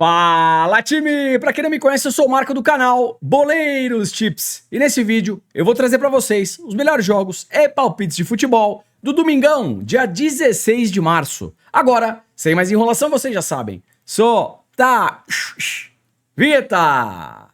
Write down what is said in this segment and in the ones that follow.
Fala, time! Pra quem não me conhece, eu sou o Marco do canal Boleiros Tips. E nesse vídeo eu vou trazer pra vocês os melhores jogos e palpites de futebol do domingão, dia 16 de março. Agora, sem mais enrolação, vocês já sabem. Solta! Vinheta!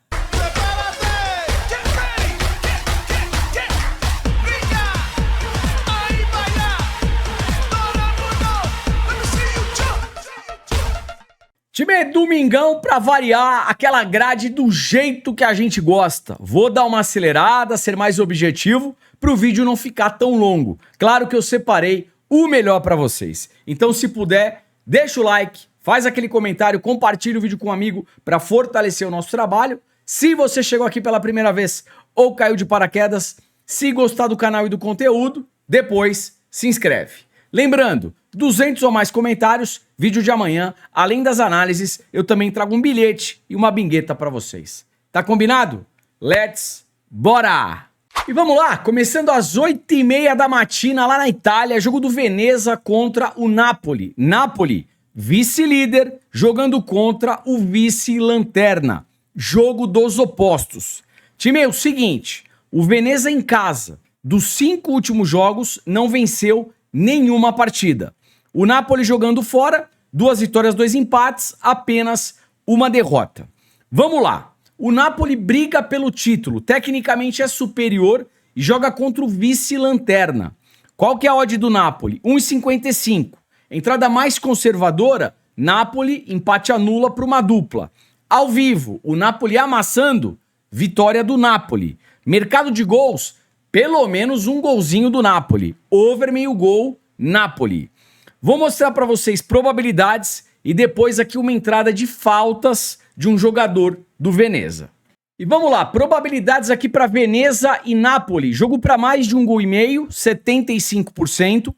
Time, domingão pra variar, aquela grade do jeito que a gente gosta. Vou dar uma acelerada, ser mais objetivo, pro vídeo não ficar tão longo. Claro que eu separei o melhor pra vocês. Então, se puder, deixa o like, faz aquele comentário, compartilha o vídeo com um amigo pra fortalecer o nosso trabalho. Se você chegou aqui pela primeira vez ou caiu de paraquedas, se gostar do canal e do conteúdo, depois se inscreve. Lembrando, 200 ou mais comentários, vídeo de amanhã, além das análises, eu também trago um bilhete e uma bingueta pra vocês. Tá combinado? Let's bora! E vamos lá, começando às 8h30 da matina lá na Itália, jogo do Veneza contra o Napoli. Napoli, vice-líder, jogando contra o vice-lanterna. Jogo dos opostos. Time, é o seguinte, o Veneza em casa, dos 5 últimos jogos, não venceu nenhuma partida. O Napoli jogando fora, 2 vitórias, 2 empates, apenas uma derrota. Vamos lá. O Napoli briga pelo título, tecnicamente é superior e joga contra o vice-lanterna. Qual que é a odd do Napoli? 1,55. Entrada mais conservadora, Napoli, empate anula para uma dupla. Ao vivo, o Napoli amassando, vitória do Napoli. Mercado de gols, pelo menos um golzinho do Napoli. Over meio gol, Napoli. Vou mostrar para vocês probabilidades e depois aqui uma entrada de faltas de um jogador do Veneza. E vamos lá, probabilidades aqui para Veneza e Napoli. Jogo para mais de 1,5 gol, 75%.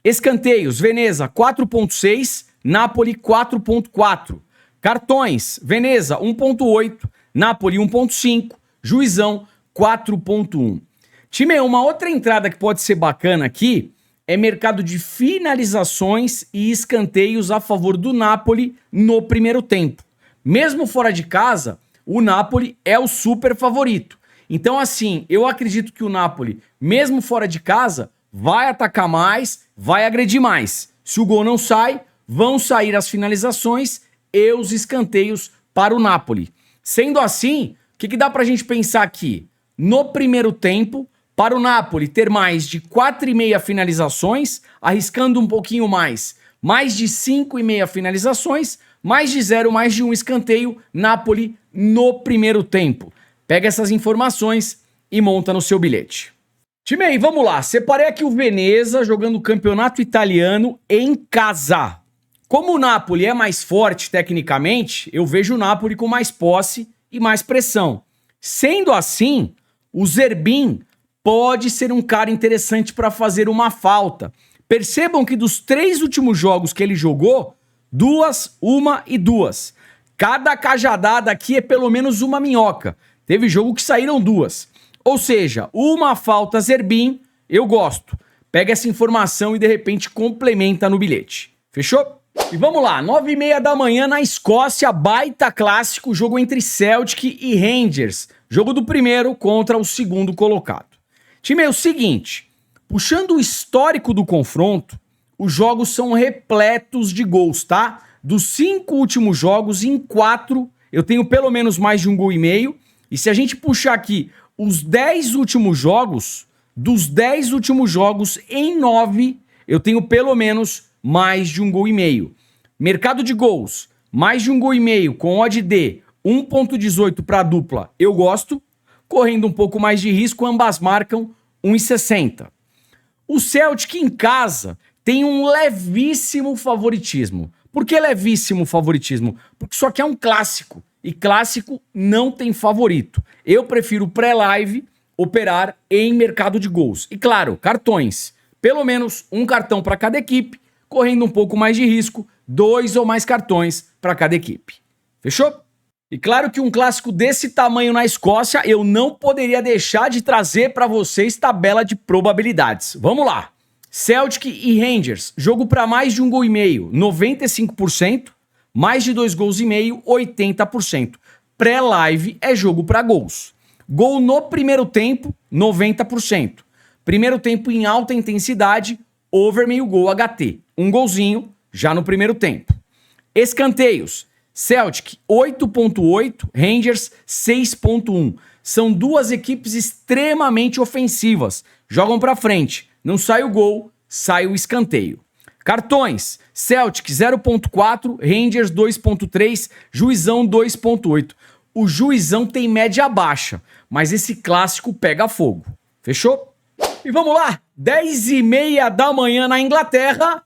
Escanteios, Veneza 4,6, Napoli 4,4. Cartões, Veneza 1,8, Napoli 1,5, Juizão 4,1. Time, uma outra entrada que pode ser bacana aqui é mercado de finalizações e escanteios a favor do Napoli no primeiro tempo. Mesmo fora de casa, o Napoli é o super favorito. Então, assim, eu acredito que o Napoli, mesmo fora de casa, vai atacar mais, vai agredir mais. Se o gol não sai, vão sair as finalizações e os escanteios para o Napoli. Sendo assim, o que dá pra gente pensar aqui? No primeiro tempo, para o Napoli ter mais de 4,5 finalizações, arriscando um pouquinho mais de 5,5 finalizações, mais de 0, mais de 1 escanteio, Napoli no primeiro tempo. Pega essas informações e monta no seu bilhete. Time aí, vamos lá. Separei aqui o Veneza jogando o campeonato italiano em casa. Como o Napoli é mais forte tecnicamente, eu vejo o Napoli com mais posse e mais pressão. Sendo assim, o Zerbin pode ser um cara interessante para fazer uma falta. Percebam que dos 3 últimos jogos que ele jogou, 2, 1 e 2. Cada cajadada aqui é pelo menos uma minhoca. Teve jogo que saíram 2. Ou seja, uma falta Zerbin, eu gosto. Pega essa informação e de repente complementa no bilhete. Fechou? E vamos lá, 9h30 da manhã na Escócia, baita clássico, jogo entre Celtic e Rangers. Jogo do primeiro contra o segundo colocado. Time, é o seguinte, puxando o histórico do confronto, os jogos são repletos de gols, tá? Dos 5 últimos jogos, em 4 eu tenho pelo menos mais de 1,5 gol. E se a gente puxar aqui os 10 últimos jogos, dos 10 últimos jogos, em 9 eu tenho pelo menos mais de 1,5 gol. Mercado de gols, mais de 1,5 gol com odd de 1,18 para a dupla, eu gosto. Correndo um pouco mais de risco, ambas marcam 1,60. O Celtic em casa tem um levíssimo favoritismo. Por que levíssimo favoritismo? Porque só que é um clássico. E clássico não tem favorito. Eu prefiro pré-live operar em mercado de gols. E claro, cartões. Pelo menos um cartão para cada equipe, correndo um pouco mais de risco, 2 ou mais cartões para cada equipe. Fechou? E claro que um clássico desse tamanho na Escócia, eu não poderia deixar de trazer para vocês tabela de probabilidades. Vamos lá. Celtic e Rangers, jogo para mais de 1,5 gol, 95%. mais de 2 gols e meio, 80%. Pré-live é jogo para gols. Gol no primeiro tempo, 90%. Primeiro tempo em alta intensidade, over meio gol HT. Um golzinho já no primeiro tempo. Escanteios. Celtic 8.8, Rangers 6.1. São duas equipes extremamente ofensivas. Jogam para frente. Não sai o gol, sai o escanteio. Cartões. Celtic 0.4, Rangers 2.3, Juizão 2.8. O Juizão tem média baixa, mas esse clássico pega fogo. Fechou? E vamos lá, 10h30 da manhã na Inglaterra,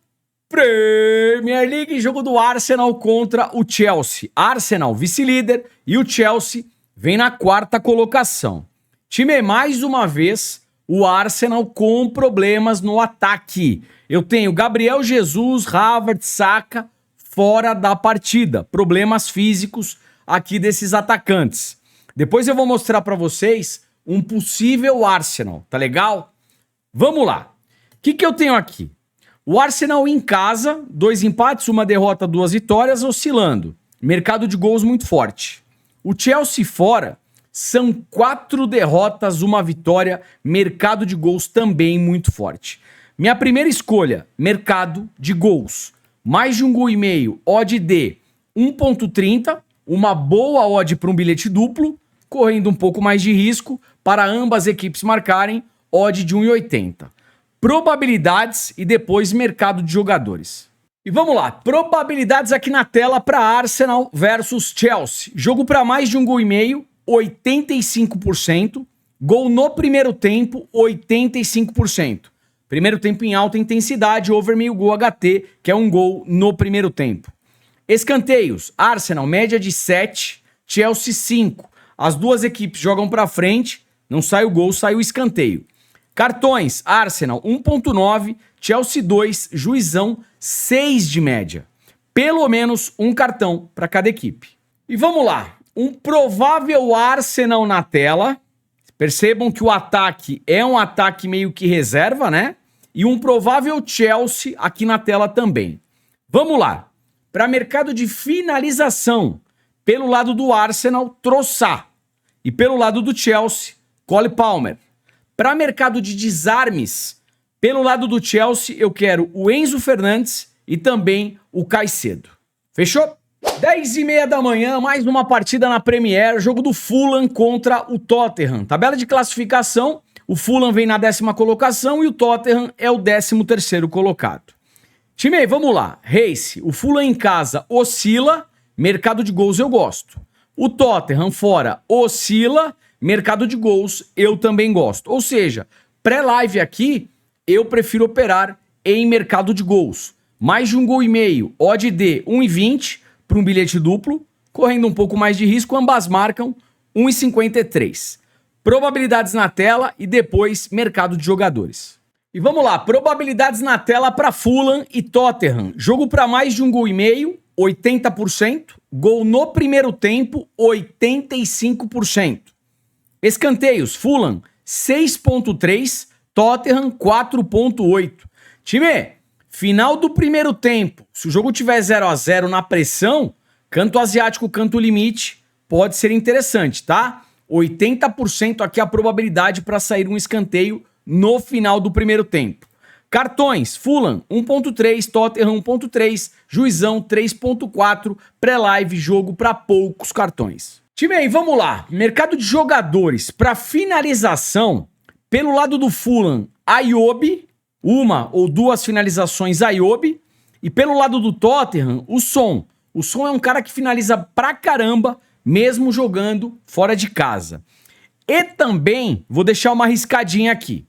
Premier League, jogo do Arsenal contra o Chelsea. Arsenal, vice-líder, e o Chelsea vem na quarta colocação. Time, mais uma vez, o Arsenal com problemas no ataque. Eu tenho Gabriel Jesus, Havertz, Saka fora da partida. Problemas físicos aqui desses atacantes. Depois eu vou mostrar para vocês um possível Arsenal, tá legal? Vamos lá. O que eu tenho aqui? O Arsenal em casa, 2 empates, 1 derrota, 2 vitórias, oscilando. Mercado de gols muito forte. O Chelsea fora, são 4 derrotas, 1 vitória, mercado de gols também muito forte. Minha primeira escolha, mercado de gols. Mais de 1 gol e meio, odd de 1.30, uma boa odd para um bilhete duplo, correndo um pouco mais de risco para ambas equipes marcarem, odd de 1,80. Probabilidades e depois mercado de jogadores. E vamos lá, probabilidades aqui na tela para Arsenal versus Chelsea. Jogo para mais de 1 gol e meio, 85%. Gol no primeiro tempo, 85%. Primeiro tempo em alta intensidade, over meio gol HT, que é 1 gol no primeiro tempo. Escanteios, Arsenal, média de 7, Chelsea 5. As duas equipes jogam para frente, não sai o gol, sai o escanteio. Cartões, Arsenal 1.9, Chelsea 2, Juizão 6 de média. Pelo menos um cartão para cada equipe. E vamos lá, um provável Arsenal na tela. Percebam que o ataque é um ataque meio que reserva, né? E um provável Chelsea aqui na tela também. Vamos lá. Para mercado de finalização, pelo lado do Arsenal, Trossard. E pelo lado do Chelsea, Cole Palmer. Para mercado de desarmes, pelo lado do Chelsea, eu quero o Enzo Fernandes e também o Caicedo. Fechou? 10h30 da manhã, mais uma partida na Premier, jogo do Fulham contra o Tottenham. Tabela de classificação, o Fulham vem na 10ª colocação e o Tottenham é o 13º colocado. Time, vamos lá. Race, o Fulham em casa oscila, mercado de gols eu gosto. O Tottenham fora oscila, mercado de gols eu também gosto. Ou seja, pré-live aqui, eu prefiro operar em mercado de gols. Mais de 1 gol e meio, odd de 1,20 para um bilhete duplo, correndo um pouco mais de risco, ambas marcam 1,53. Probabilidades na tela e depois mercado de jogadores. E vamos lá, probabilidades na tela para Fulham e Tottenham. Jogo para mais de 1 gol e meio, 80%. Gol no primeiro tempo, 85%. Escanteios, Fulham 6.3, Tottenham 4.8. Time, final do primeiro tempo, se o jogo tiver 0-0 na pressão, canto asiático, canto limite, pode ser interessante, tá? 80% aqui a probabilidade para sair um escanteio no final do primeiro tempo. Cartões, Fulham 1.3, Tottenham 1.3, Juizão 3.4, pré-live, jogo para poucos cartões. Time aí, vamos lá. Mercado de jogadores para finalização, pelo lado do Fulham, Ayobi, 1 ou 2 finalizações Ayobi, e pelo lado do Tottenham, o Son. O Son é um cara que finaliza pra caramba, mesmo jogando fora de casa. E também, vou deixar uma arriscadinha aqui.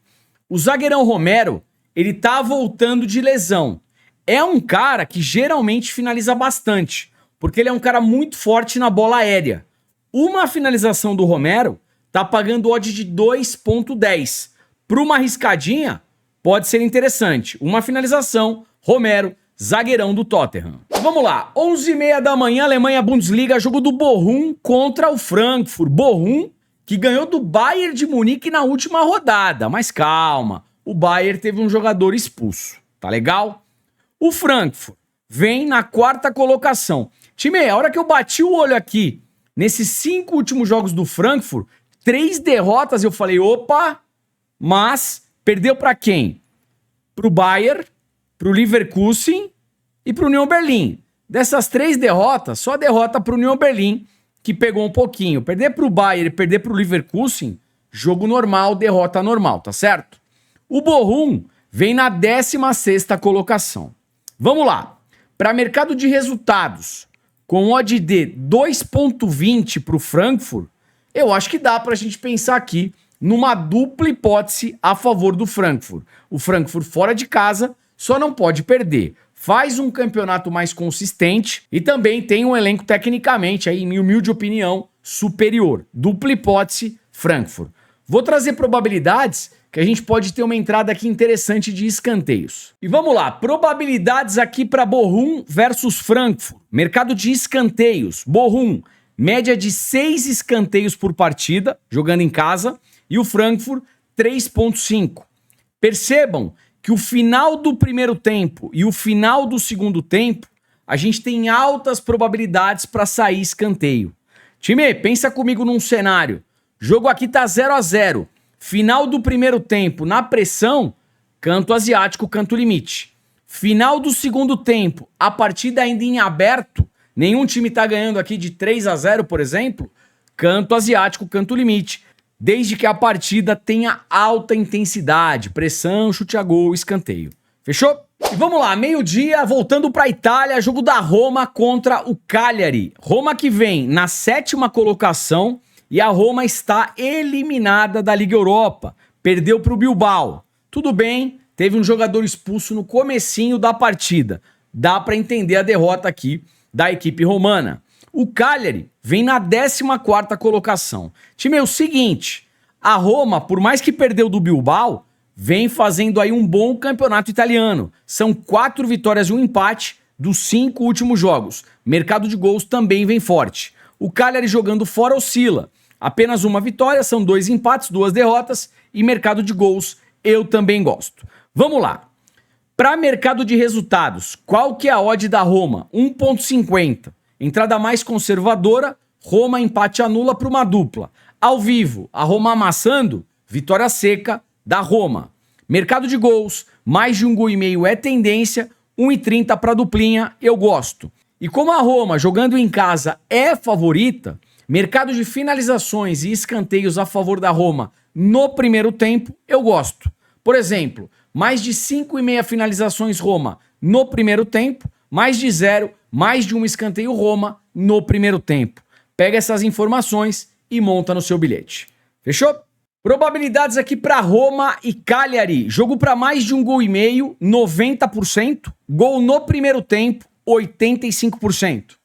O zagueirão Romero, ele tá voltando de lesão. É um cara que geralmente finaliza bastante, porque ele é um cara muito forte na bola aérea. Uma finalização do Romero tá pagando odd de 2.10. Para uma arriscadinha, pode ser interessante. Uma finalização, Romero, zagueirão do Tottenham. Vamos lá, 11h30 da manhã, Alemanha Bundesliga, jogo do Bochum contra o Frankfurt. Bochum, que ganhou do Bayern de Munique na última rodada. Mas calma, o Bayern teve um jogador expulso, tá legal? O Frankfurt vem na 4ª colocação. Time, a hora que eu bati o olho aqui, nesses 5 últimos jogos do Frankfurt, 3 derrotas, eu falei, opa, mas perdeu pra quem? Pro Bayern, pro Leverkusen e pro Union Berlin. Dessas 3 derrotas, só a derrota pro Union Berlin, que pegou um pouquinho. Perder pro Bayern e perder pro Leverkusen, jogo normal, derrota normal, tá certo? O Bochum vem na 16ª colocação. Vamos lá. Para mercado de resultados, com odd de 2,20 pro Frankfurt, eu acho que dá pra gente pensar aqui numa dupla hipótese a favor do Frankfurt. O Frankfurt fora de casa só não pode perder. Faz um campeonato mais consistente e também tem um elenco tecnicamente, aí, em minha humilde opinião, superior. Dupla hipótese, Frankfurt. Vou trazer probabilidades que a gente pode ter uma entrada aqui interessante de escanteios. E vamos lá, probabilidades aqui para Bochum versus Frankfurt. Mercado de escanteios. Bochum, média de 6 escanteios por partida, jogando em casa, e o Frankfurt, 3,5. Percebam que o final do primeiro tempo e o final do segundo tempo, a gente tem altas probabilidades para sair escanteio. Time, pensa comigo num cenário. Jogo aqui tá 0-0. Final do primeiro tempo, na pressão, canto asiático, canto limite. Final do segundo tempo, a partida ainda em aberto, nenhum time tá ganhando aqui de 3-0, por exemplo, canto asiático, canto limite. Desde que a partida tenha alta intensidade, pressão, chute a gol, escanteio. Fechou? E vamos lá, meio-dia, voltando para a Itália, jogo da Roma contra o Cagliari. Roma que vem na 7ª colocação e a Roma está eliminada da Liga Europa. Perdeu para o Bilbao. Tudo bem, teve um jogador expulso no comecinho da partida. Dá para entender a derrota aqui da equipe romana. O Cagliari vem na 14ª colocação. Time, é o seguinte, a Roma, por mais que perdeu do Bilbao, vem fazendo aí um bom campeonato italiano. São 4 vitórias e um empate dos 5 últimos jogos. Mercado de gols também vem forte. O Cagliari jogando fora oscila. Apenas uma vitória, são 2 empates, 2 derrotas e mercado de gols eu também gosto. Vamos lá. Para mercado de resultados, qual que é a odd da Roma? 1,50. Entrada mais conservadora, Roma empate anula para uma dupla. Ao vivo, a Roma amassando, vitória seca da Roma. Mercado de gols, mais de 1,5 gol é tendência, 1,30 para duplinha, eu gosto. E como a Roma, jogando em casa, é favorita, mercado de finalizações e escanteios a favor da Roma no primeiro tempo, eu gosto. Por exemplo, mais de 5,5 finalizações Roma no primeiro tempo, mais de 0, mais de um escanteio Roma no primeiro tempo. Pega essas informações e monta no seu bilhete. Fechou? Probabilidades aqui para Roma e Cagliari. Jogo para mais de 1,5 gol, 90%. Gol no primeiro tempo, 85%.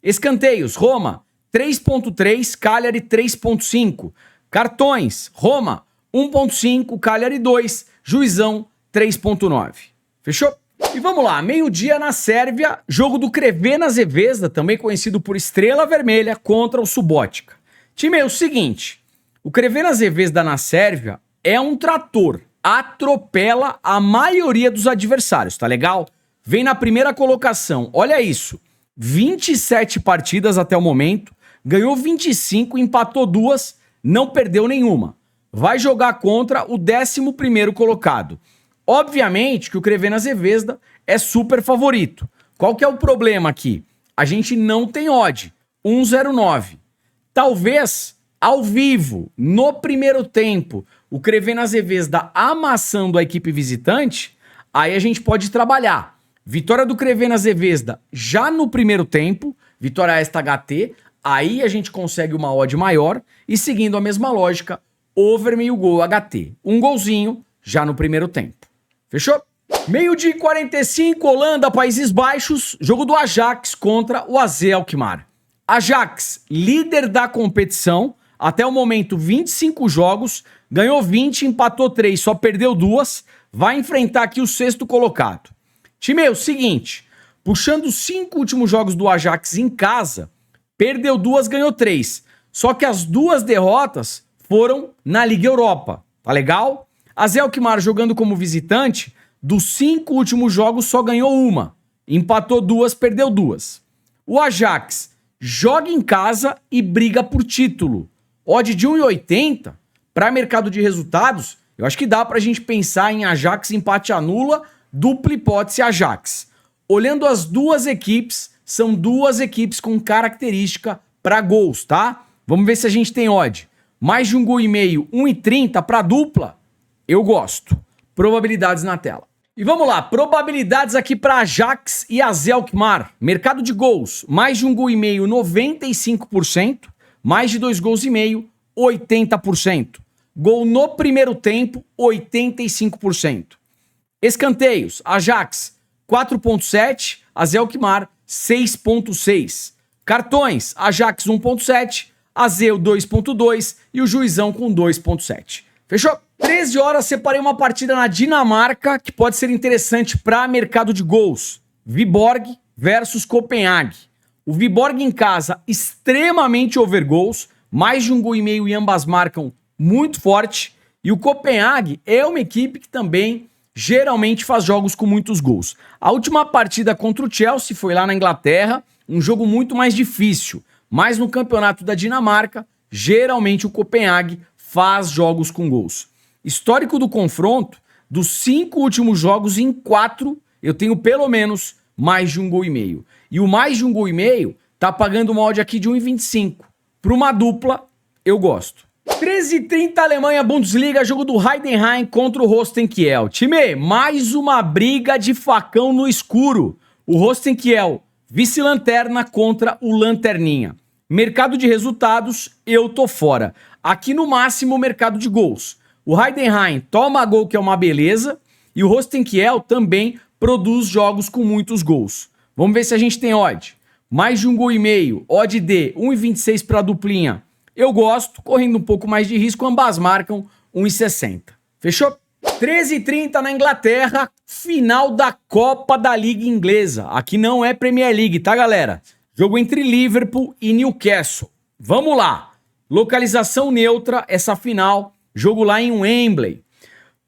Escanteios, Roma, 3,3, Cagliari 3,5. Cartões, Roma, 1,5, Cagliari 2, Juizão 3,9. Fechou? E vamos lá, meio-dia na Sérvia, jogo do Crvena Zvezda, também conhecido por Estrela Vermelha, contra o Subotica. Time, é o seguinte, o Crvena Zvezda na Sérvia é um trator, atropela a maioria dos adversários, tá legal? Vem na primeira colocação, olha isso, 27 partidas até o momento, ganhou 25, empatou 2, não perdeu nenhuma. Vai jogar contra o 11º colocado. Obviamente que o Crvena Zvezda é super favorito. Qual que é o problema aqui? A gente não tem odd, 1,09. Talvez, ao vivo, no primeiro tempo, o Crvena Zvezda amassando a equipe visitante, aí a gente pode trabalhar. Vitória do Crvena Zvezda já no primeiro tempo, vitória esta HT, aí a gente consegue uma odd maior e seguindo a mesma lógica, over meio gol HT. Um golzinho já no primeiro tempo. Fechou? Meio-dia e 45, Holanda, Países Baixos, jogo do Ajax contra o AZ Alkmaar. Ajax, líder da competição, até o momento 25 jogos, ganhou 20, empatou 3, só perdeu 2, vai enfrentar aqui o 6º colocado. Time, é o seguinte, puxando os 5 últimos jogos do Ajax em casa, perdeu 2, ganhou 3, só que as 2 derrotas foram na Liga Europa, tá legal? AZ Alkmaar jogando como visitante, dos 5 últimos jogos só ganhou 1. Empatou 2, perdeu 2. O Ajax joga em casa e briga por título. Odd de 1,80 para mercado de resultados, eu acho que dá para a gente pensar em Ajax empate anula, dupla hipótese Ajax. Olhando as duas equipes, são duas equipes com característica para gols, tá? Vamos ver se a gente tem odd. Mais de 1,5 gol, 1,30 para dupla, eu gosto. Probabilidades na tela. E vamos lá, probabilidades aqui para Ajax e AZ Alkmaar. Mercado de gols, mais de 1,5 gol, 95%. Mais de 2,5 gols, 80%. Gol no primeiro tempo, 85%. Escanteios, Ajax, 4,7. AZ Alkmaar, 6,6. Cartões, Ajax 1,7. AZ 2,2. E o Juizão com 2,7. Fechou? 13 horas, separei uma partida na Dinamarca que pode ser interessante para mercado de gols. Viborg versus Copenhague. O Viborg em casa, extremamente over goals, mais de 1,5 gol e ambas marcam muito forte. E o Copenhague é uma equipe que também geralmente faz jogos com muitos gols. A última partida contra o Chelsea foi lá na Inglaterra, um jogo muito mais difícil. Mas no campeonato da Dinamarca, geralmente o Copenhague faz jogos com gols. Histórico do confronto, dos 5 últimos jogos, em 4 eu tenho pelo menos mais de 1,5 gol. E o mais de 1,5 gol tá pagando uma odd aqui de 1,25. Para uma dupla, eu gosto. 13h30 Alemanha, Bundesliga, jogo do Heidenheim contra o Holstein Kiel. Time, mais uma briga de facão no escuro. O Holstein Kiel, vice-lanterna contra o Lanterninha. Mercado de resultados, eu tô fora. Aqui no máximo, mercado de gols. O Heidenheim toma gol, que é uma beleza, e o Holstein Kiel também produz jogos com muitos gols. Vamos ver se a gente tem odd. Mais de 1,5 gol, odd de 1,26 para a duplinha. Eu gosto, correndo um pouco mais de risco, ambas marcam 1,60. Fechou? 13h30 na Inglaterra, final da Copa da Liga Inglesa. Aqui não é Premier League, tá, galera? Jogo entre Liverpool e Newcastle. Vamos lá. Localização neutra, essa final, jogo lá em Wembley.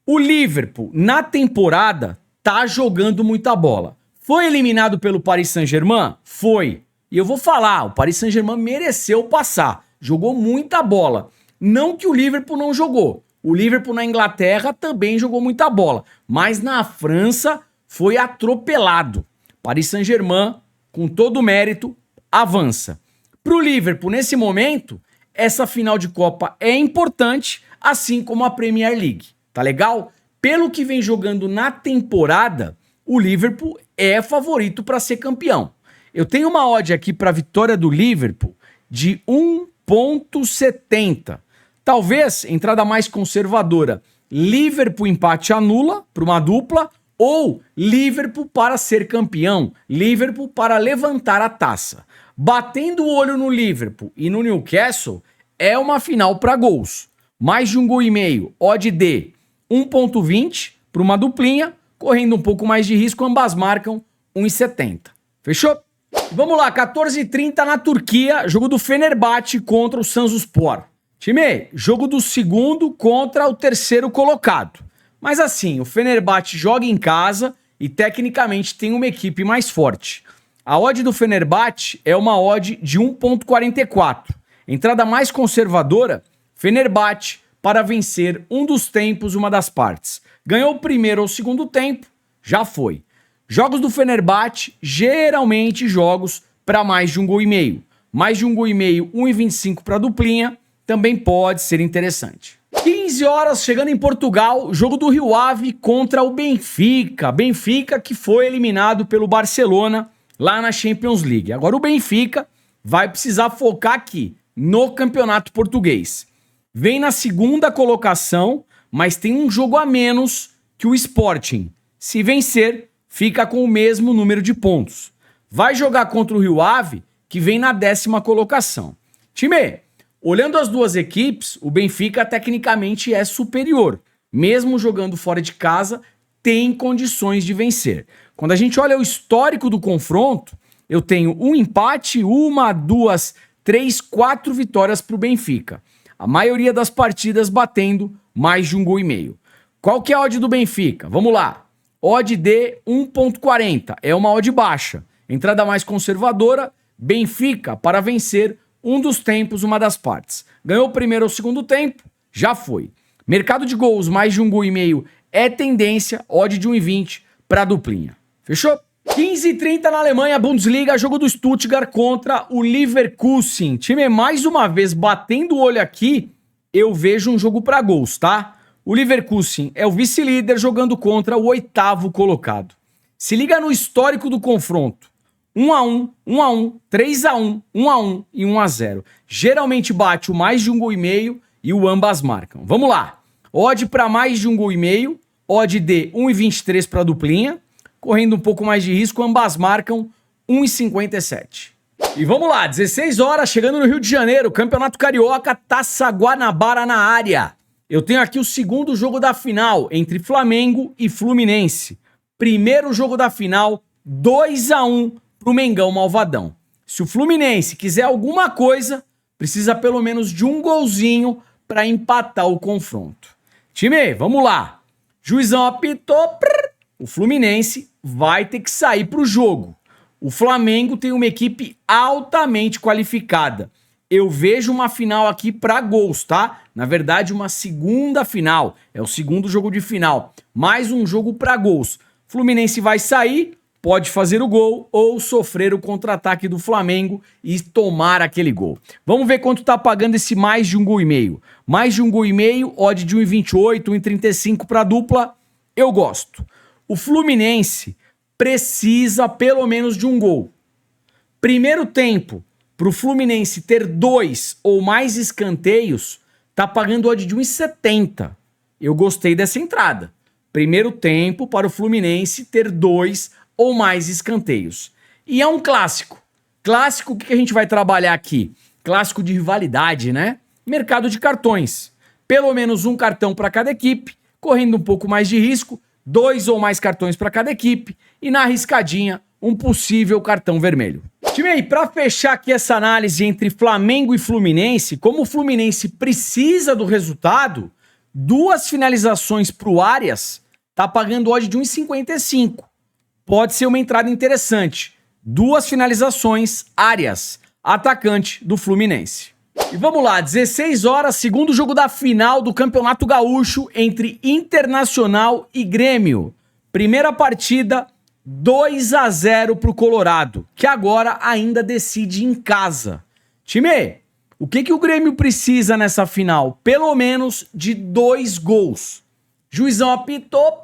O Liverpool, na temporada, tá jogando muita bola. Foi eliminado pelo Paris Saint-Germain? Foi. E eu vou falar, o Paris Saint-Germain mereceu passar. Jogou muita bola. Não que o Liverpool não jogou. O Liverpool na Inglaterra também jogou muita bola. Mas na França foi atropelado. Paris Saint-Germain, com todo o mérito, avança. Para o Liverpool, nesse momento, essa final de Copa é importante, assim como a Premier League. Tá legal? Pelo que vem jogando na temporada, o Liverpool é favorito para ser campeão. Eu tenho uma odd aqui para a vitória do Liverpool de 1,70. Talvez, entrada mais conservadora, Liverpool empate anula para uma dupla, ou Liverpool para ser campeão, Liverpool para levantar a taça. Batendo o olho no Liverpool e no Newcastle, é uma final para gols. Mais de 1,5 gol, odd de 1,20 para uma duplinha, correndo um pouco mais de risco, ambas marcam 1,70. Fechou? Vamos lá, 14h30 na Turquia, jogo do Fenerbahçe contra o Samsunspor. Time, jogo do segundo contra o terceiro colocado. Mas assim, o Fenerbahçe joga em casa e tecnicamente tem uma equipe mais forte. A odd do Fenerbahçe é uma odd de 1,44. Entrada mais conservadora, Fenerbahçe para vencer um dos tempos, uma das partes. Ganhou o primeiro ou segundo tempo, já foi. Jogos do Fenerbahçe, geralmente jogos para mais de 1,5 gol. Mais de 1,5 gol, 1,25 para a duplinha, também pode ser interessante. 15 horas, chegando em Portugal, jogo do Rio Ave contra o Benfica. Benfica que foi eliminado pelo Barcelona lá na Champions League. Agora o Benfica vai precisar focar aqui no Campeonato Português. Vem na segunda colocação, mas tem um jogo a menos que o Sporting. Se vencer, fica com o mesmo número de pontos. Vai jogar contra o Rio Ave, que vem na 10ª colocação. Time, olhando as duas equipes, o Benfica tecnicamente é superior. Mesmo jogando fora de casa, tem condições de vencer. Quando a gente olha o histórico do confronto, eu tenho um empate, 1, 2, 3, 4 vitórias para o Benfica. A maioria das partidas batendo mais de 1,5 gol. Qual que é a odd do Benfica? Vamos lá. Odd de 1,40. É uma odd baixa. Entrada mais conservadora, Benfica para vencer um dos tempos, uma das partes. Ganhou o primeiro ou segundo tempo, já foi. Mercado de gols, mais de 1,5 gol é tendência, odd de 1,20 para duplinha. Fechou? 15h30 na Alemanha, Bundesliga, jogo do Stuttgart contra o Leverkusen. Time, mais uma vez, batendo o olho aqui, eu vejo um jogo para gols, tá? O Leverkusen é o vice-líder jogando contra o 8º colocado. Se liga no histórico do confronto. 1-1, 1-1, 3-1, 1-1 e 1-0. Geralmente bate o mais de 1,5 gol e o ambas marcam. Vamos lá. Odd para mais de 1,5 gol, odd de 1,23 para duplinha. Correndo um pouco mais de risco, ambas marcam 1,57. E vamos lá, 16 horas, chegando no Rio de Janeiro, Campeonato Carioca, Taça Guanabara na área. Eu tenho aqui o segundo jogo da final, entre Flamengo e Fluminense. Primeiro jogo da final, 2-1 pro Mengão Malvadão. Se o Fluminense quiser alguma coisa, precisa pelo menos de um golzinho para empatar o confronto. Time, vamos lá. Juizão apitou, o Fluminense vai ter que sair pro jogo. O Flamengo tem uma equipe altamente qualificada. Eu vejo uma final aqui para gols, tá? Na verdade, uma segunda final. É o segundo jogo de final. Mais um jogo para gols. Fluminense vai sair, pode fazer o gol ou sofrer o contra-ataque do Flamengo e tomar aquele gol. Vamos ver quanto tá pagando esse mais de 1,5 gol. Mais de 1,5 gol, odd de 1,28, 1,35 para dupla. Eu gosto. O Fluminense precisa pelo menos de um gol. Primeiro tempo, para o Fluminense ter 2 ou mais escanteios, tá pagando odd de 1,70. Eu gostei dessa entrada. Primeiro tempo para o Fluminense ter 2 ou mais escanteios. E é um clássico. Clássico, o que a gente vai trabalhar aqui? Clássico de rivalidade, né? Mercado de cartões. Pelo menos um cartão para cada equipe, correndo um pouco mais de risco, 2 ou mais cartões para cada equipe e na arriscadinha, um possível cartão vermelho. Time aí, para fechar aqui essa análise entre Flamengo e Fluminense, como o Fluminense precisa do resultado, 2 finalizações pro Arias, tá pagando odd de 1,55. Pode ser uma entrada interessante. 2 finalizações, Arias, atacante do Fluminense. E vamos lá, 16 horas, segundo jogo da final do Campeonato Gaúcho entre Internacional e Grêmio. Primeira partida, 2-0 pro Colorado, que agora ainda decide em casa. Time, o que o Grêmio precisa nessa final? Pelo menos de 2 gols. Juizão apitou,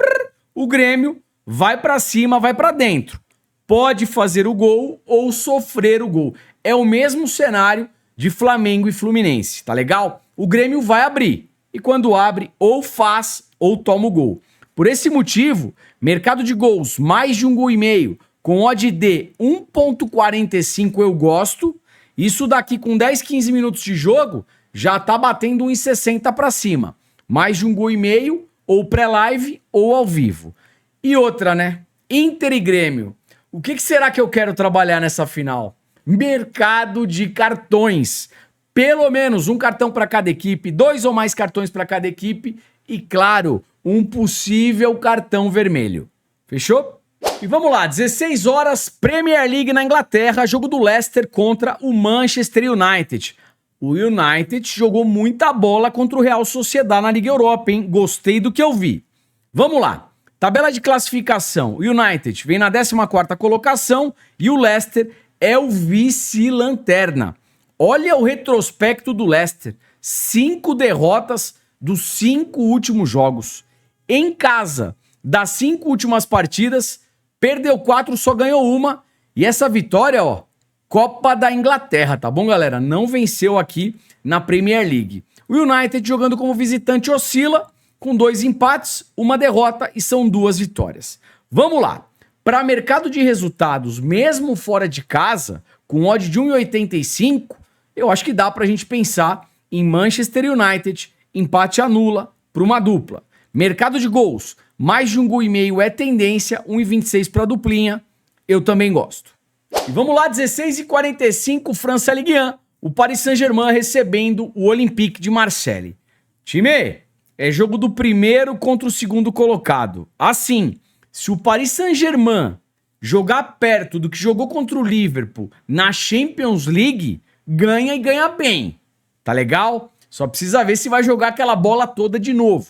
o Grêmio vai pra cima, vai pra dentro. Pode fazer o gol ou sofrer o gol. É o mesmo cenário de Flamengo e Fluminense, tá legal? O Grêmio vai abrir, e quando abre, ou faz ou toma o gol. Por esse motivo, mercado de gols, mais de 1,5 gol, com odd de 1,45 eu gosto. Isso daqui com 10, 15 minutos de jogo, já tá batendo 1,60 para cima. Mais de 1,5 gol, ou pré-live ou ao vivo. E outra, né? Inter e Grêmio. O que será que eu quero trabalhar nessa final? Mercado de cartões. Pelo menos um cartão para cada equipe, 2 ou mais cartões para cada equipe e, claro, um possível cartão vermelho. Fechou? E vamos lá, 16 horas, Premier League na Inglaterra, jogo do Leicester contra o Manchester United. O United jogou muita bola contra o Real Sociedad na Liga Europa, hein? Gostei do que eu vi. Vamos lá. Tabela de classificação. O United vem na 14ª colocação e o Leicester é o vice-lanterna. Olha o retrospecto do Leicester. 5 derrotas dos 5 últimos jogos. Em casa, das 5 últimas partidas, perdeu 4, só ganhou uma. E essa vitória, ó, Copa da Inglaterra, tá bom, galera? Não venceu aqui na Premier League. O United jogando como visitante oscila, com 2 empates, 1 derrota e são 2 vitórias. Vamos lá. Para mercado de resultados, mesmo fora de casa, com odd de 1,85, eu acho que dá para a gente pensar em Manchester United, empate anula para uma dupla. Mercado de gols, mais de 1,5 gol é tendência, 1,26 para duplinha, eu também gosto. E vamos lá, 16h45, França Ligue 1, o Paris Saint-Germain recebendo o Olympique de Marseille. Time, é jogo do primeiro contra o segundo colocado. Assim, se o Paris Saint-Germain jogar perto do que jogou contra o Liverpool na Champions League, ganha e ganha bem. Tá legal? Só precisa ver se vai jogar aquela bola toda de novo.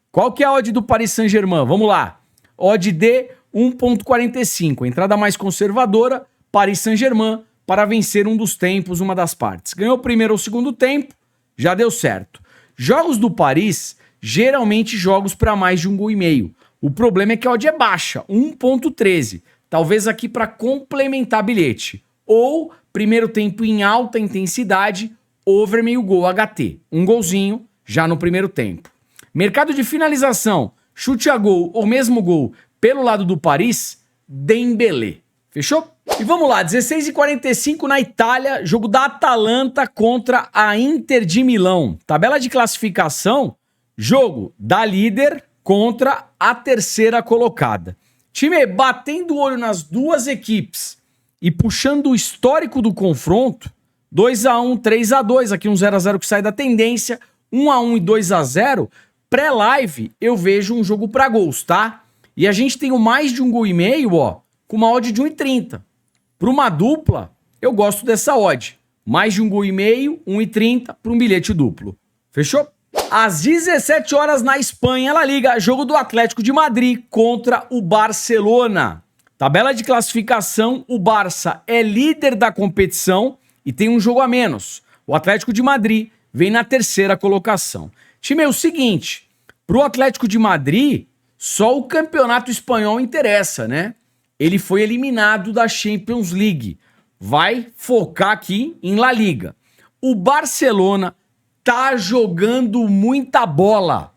Qual que é a odd do Paris Saint-Germain? Vamos lá. Odd de 1,45. Entrada mais conservadora, Paris Saint-Germain, para vencer um dos tempos, uma das partes. Ganhou o primeiro ou o segundo tempo, já deu certo. Jogos do Paris, geralmente jogos para mais de 1,5 gol. O problema é que a odd é baixa, 1,13. Talvez aqui para complementar bilhete. Ou primeiro tempo em alta intensidade, over meio gol HT. Um golzinho já no primeiro tempo. Mercado de finalização, chute a gol ou mesmo gol pelo lado do Paris, Dembélé. Fechou? E vamos lá, 16h45 na Itália, jogo da Atalanta contra a Inter de Milão. Tabela de classificação, jogo da líder contra a terceira colocada. Time batendo o olho nas duas equipes e puxando o histórico do confronto, 2-1, 3-2, aqui um 0-0 que sai da tendência, 1-1 e 2-0, pré-live eu vejo um jogo para gols, tá? E a gente tem o mais de 1,5 gol, ó, com uma odd de 1,30. Para uma dupla, eu gosto dessa odd. Mais de 1,5 gol, 1,30 para um bilhete duplo. Fechou? Às 17 horas na Espanha, La Liga, jogo do Atlético de Madrid contra o Barcelona. Tabela de classificação, o Barça é líder da competição e tem um jogo a menos. O Atlético de Madrid vem na terceira colocação. Time, é o seguinte, pro Atlético de Madrid, só o campeonato espanhol interessa, né? Ele foi eliminado da Champions League. Vai focar aqui em La Liga. O Barcelona tá jogando muita bola.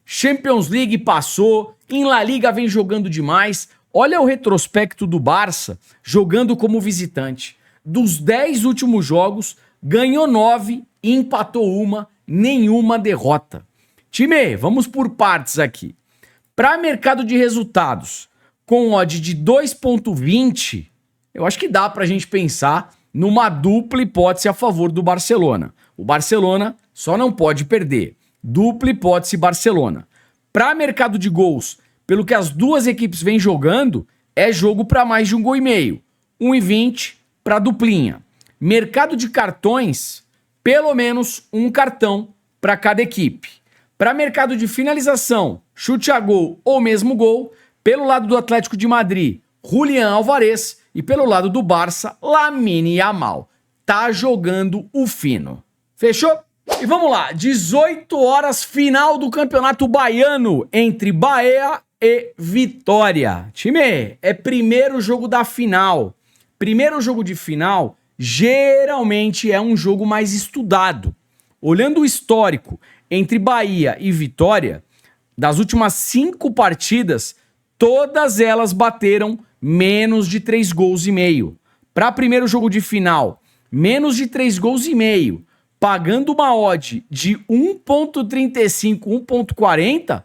Champions League passou, em La Liga vem jogando demais. Olha o retrospecto do Barça jogando como visitante. Dos 10 últimos jogos, ganhou 9 e empatou uma, nenhuma derrota. Time, vamos por partes aqui. Para mercado de resultados, com odd de 2,20, eu acho que dá para a gente pensar numa dupla hipótese a favor do Barcelona. O Barcelona só não pode perder. Dupla hipótese Barcelona. Para mercado de gols, pelo que as duas equipes vêm jogando, é jogo para mais de 1,5 gol. 1,20 para duplinha. Mercado de cartões, pelo menos um cartão para cada equipe. Para mercado de finalização, chute a gol ou mesmo gol, pelo lado do Atlético de Madrid, Julián Álvarez, e pelo lado do Barça, Lamine Yamal. Tá jogando o fino. Fechou? E vamos lá, 18 horas, final do Campeonato Baiano entre Bahia e Vitória. Time, é primeiro jogo da final. Primeiro jogo de final, geralmente é um jogo mais estudado. Olhando o histórico entre Bahia e Vitória, das últimas 5 partidas, todas elas bateram menos de 3,5 gols. Para primeiro jogo de final, menos de 3,5 gols, pagando uma odd de 1,35, 1,40,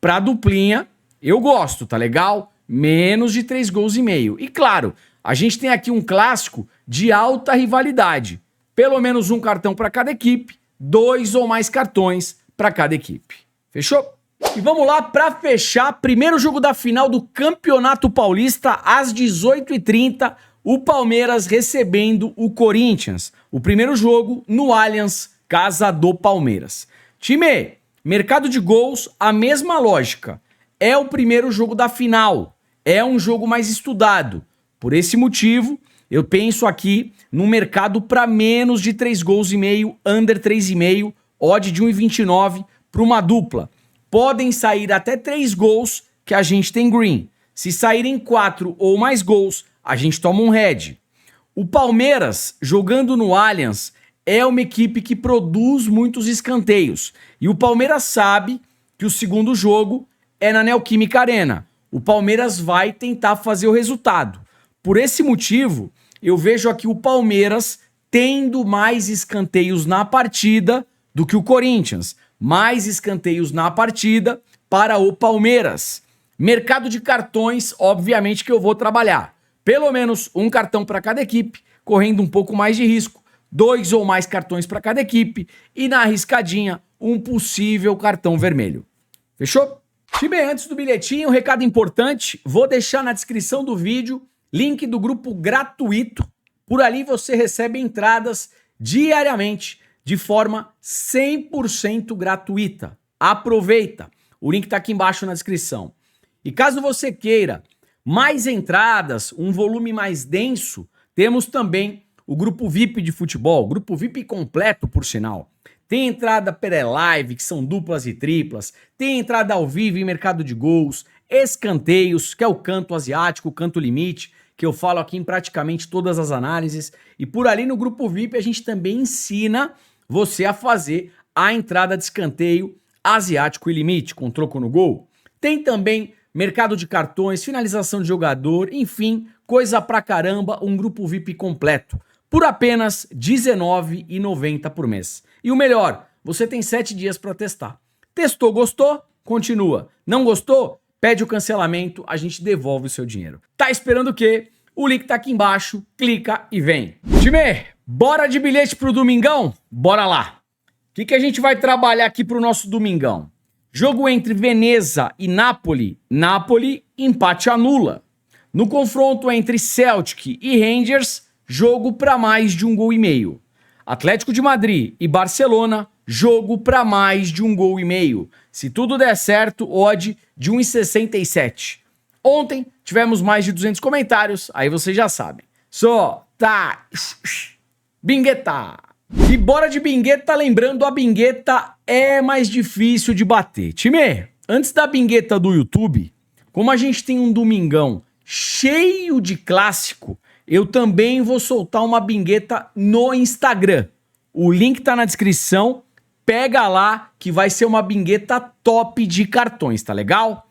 para duplinha, eu gosto, tá legal? Menos de 3,5 gols. E claro, a gente tem aqui um clássico de alta rivalidade. Pelo menos um cartão para cada equipe, 2 ou mais cartões para cada equipe. Fechou? E vamos lá para fechar, primeiro jogo da final do Campeonato Paulista às 18h30, o Palmeiras recebendo o Corinthians. O primeiro jogo no Allianz, casa do Palmeiras. Time, mercado de gols, a mesma lógica. É o primeiro jogo da final, é um jogo mais estudado. Por esse motivo, eu penso aqui no mercado para menos de 3,5 gols, under 3,5, odd de 1,29 para uma dupla. Podem sair até 3 gols que a gente tem green. Se saírem 4 ou mais gols, a gente toma um red. O Palmeiras, jogando no Allianz, é uma equipe que produz muitos escanteios. E o Palmeiras sabe que o segundo jogo é na Neoquímica Arena. O Palmeiras vai tentar fazer o resultado. Por esse motivo, eu vejo aqui o Palmeiras tendo mais escanteios na partida do que o Corinthians. Mais escanteios na partida para o Palmeiras. Mercado de cartões, obviamente que eu vou trabalhar. Pelo menos um cartão para cada equipe, correndo um pouco mais de risco. 2 ou mais cartões para cada equipe. E na arriscadinha, um possível cartão vermelho. Fechou? Time, antes do bilhetinho, um recado importante. Vou deixar na descrição do vídeo link do grupo gratuito. Por ali você recebe entradas diariamente de forma 100% gratuita. Aproveita! O link está aqui embaixo na descrição. E caso você queira mais entradas, um volume mais denso, temos também o grupo VIP de futebol, grupo VIP completo, por sinal. Tem entrada pré-live, que são duplas e triplas, tem entrada ao vivo em mercado de gols, escanteios, que é o canto asiático, o canto limite, que eu falo aqui em praticamente todas as análises. E por ali no grupo VIP a gente também ensina você a fazer a entrada de escanteio asiático e limite, com troco no gol. Tem também mercado de cartões, finalização de jogador, enfim, coisa pra caramba, um grupo VIP completo, por apenas R$19,90 por mês. E o melhor, você tem 7 dias para testar. Testou, gostou? Continua. Não gostou? Pede o cancelamento, a gente devolve o seu dinheiro. Tá esperando o quê? O link tá aqui embaixo, clica e vem. Time, bora de bilhete pro domingão? Bora lá. O que a gente vai trabalhar aqui pro nosso domingão? Jogo entre Veneza e Napoli. Napoli, empate anula. No confronto entre Celtic e Rangers, jogo para mais de 1,5 gols. Atlético de Madrid e Barcelona, jogo para mais de 1,5 gols. Se tudo der certo, odd de 1,67. Ontem tivemos mais de 200 comentários, aí vocês já sabem. Só tá bingueta. E bora de bingueta, lembrando, a bingueta é mais difícil de bater. Time, antes da bingueta do YouTube, como a gente tem um domingão cheio de clássico, eu também vou soltar uma bingueta no Instagram. O link tá na descrição, pega lá que vai ser uma bingueta top de cartões, tá legal?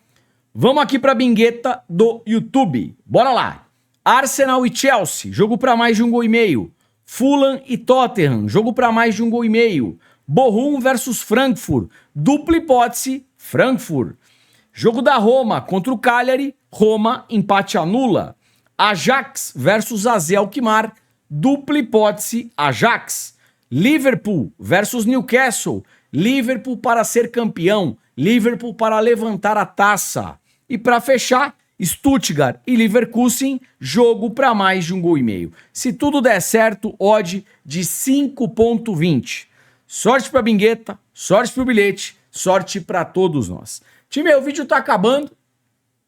Vamos aqui pra bingueta do YouTube. Bora lá. Arsenal e Chelsea, jogo pra mais de 1,5 gols. Fulham e Tottenham, jogo para mais de 1,5 gols. Bochum versus Frankfurt, dupla hipótese, Frankfurt. Jogo da Roma contra o Cagliari, Roma, empate anula. Ajax versus AZ Alkmaar, dupla hipótese, Ajax. Liverpool versus Newcastle, Liverpool para ser campeão, Liverpool para levantar a taça. E para fechar, Stuttgart e Leverkusen, jogo para mais de 1,5 gols. Se tudo der certo, odd de 5,20. Sorte para bingueta, sorte para o bilhete, sorte para todos nós. Time, o vídeo tá acabando.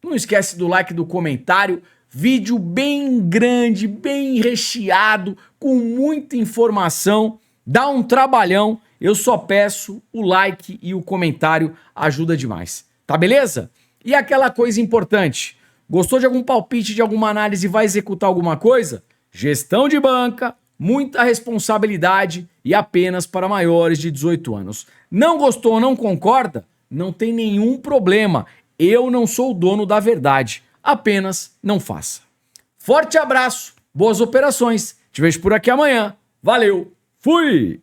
Não esquece do like, do comentário. Vídeo bem grande, bem recheado, com muita informação. Dá um trabalhão. Eu só peço o like e o comentário, ajuda demais. Tá beleza? E aquela coisa importante, gostou de algum palpite, de alguma análise e vai executar alguma coisa? Gestão de banca, muita responsabilidade e apenas para maiores de 18 anos. Não gostou ou não concorda? Não tem nenhum problema. Eu não sou o dono da verdade. Apenas não faça. Forte abraço, boas operações. Te vejo por aqui amanhã. Valeu, fui!